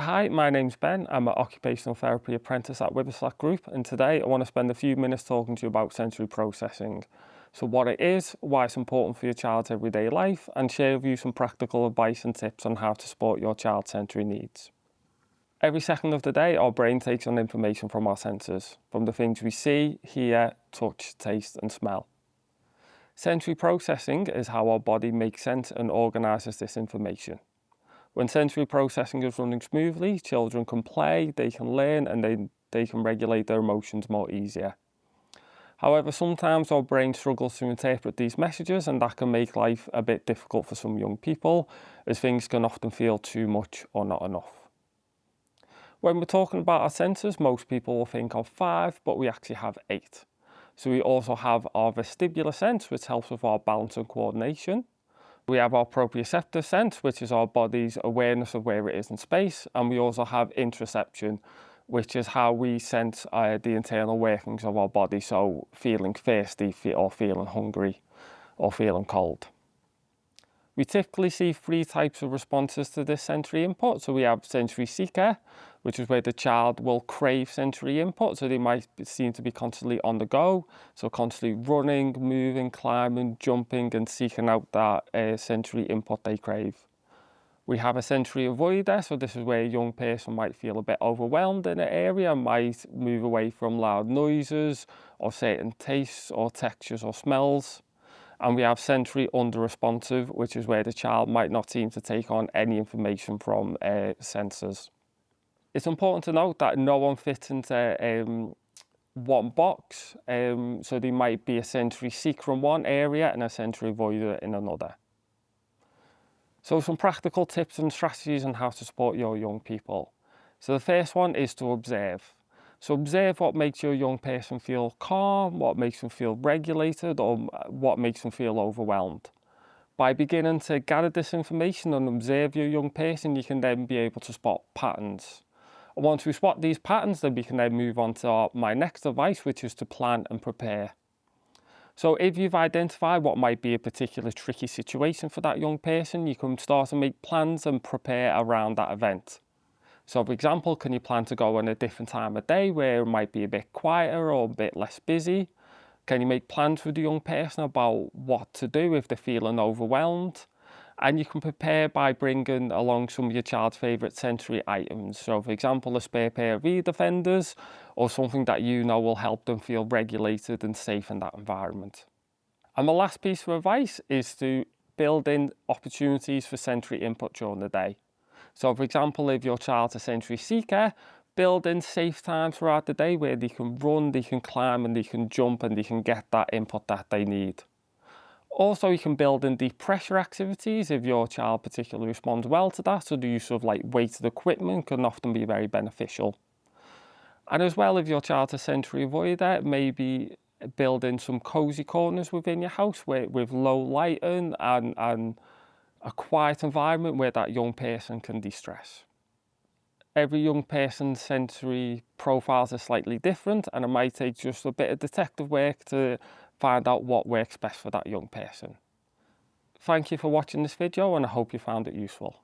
Hi, my name's Ben. I'm an Occupational Therapy Apprentice at Witherslack Group, and today I want to spend a few minutes talking to you about sensory processing. So what it is, why it's important for your child's everyday life, and share with you some practical advice and tips on how to support your child's sensory needs. Every second of the day, our brain takes on information from our senses, from the things we see, hear, touch, taste, and smell. Sensory processing is how our body makes sense and organises this information. When sensory processing is running smoothly, children can play, they can learn, and they can regulate their emotions more easier. However, sometimes our brain struggles to interpret these messages, and that can make life a bit difficult for some young people, as things can often feel too much or not enough. When we're talking about our senses, most people will think of 5, but we actually have 8. So we also have our vestibular sense, which helps with our balance and coordination. We have our proprioceptive sense, which is our body's awareness of where it is in space, and we also have interoception, which is how we sense the internal workings of our body, so feeling thirsty or feeling hungry or feeling cold. We typically see 3 types of responses to this sensory input. So we have sensory seeker, which is where the child will crave sensory input. So they might seem to be constantly on the go. So constantly running, moving, climbing, jumping, and seeking out that sensory input they crave. We have a sensory avoider. So this is where a young person might feel a bit overwhelmed in an area, might move away from loud noises or certain tastes or textures or smells. And we have sensory under-responsive, which is where the child might not seem to take on any information from sensors. It's important to note that no one fits into one box, so they might be a sensory seeker in one area and a sensory avoider in another. So some practical tips and strategies on how to support your young people. So the first one is to observe. So observe what makes your young person feel calm, what makes them feel regulated, or what makes them feel overwhelmed. By beginning to gather this information and observe your young person, you can then be able to spot patterns. And once we spot these patterns, then we can then move on to my next advice, which is to plan and prepare. So if you've identified what might be a particular tricky situation for that young person, you can start to make plans and prepare around that event. So for example, can you plan to go on a different time of day where it might be a bit quieter or a bit less busy? Can you make plans with the young person about what to do if they're feeling overwhelmed? And you can prepare by bringing along some of your child's favourite sensory items. So for example, a spare pair of ear defenders or something that you know will help them feel regulated and safe in that environment. And the last piece of advice is to build in opportunities for sensory input during the day. So for example, if your child's a sensory seeker, build in safe times throughout the day where they can run, they can climb, and they can jump, and they can get that input that they need. Also, you can build in deep pressure activities if your child particularly responds well to that. So the use of like weighted equipment can often be very beneficial. And as well, if your child's a sensory avoider, maybe build in some cozy corners within your house with low lighting and a quiet environment where that young person can de-stress. Every young person's sensory profiles are slightly different, and it might take just a bit of detective work to find out what works best for that young person. Thank you for watching this video, and I hope you found it useful.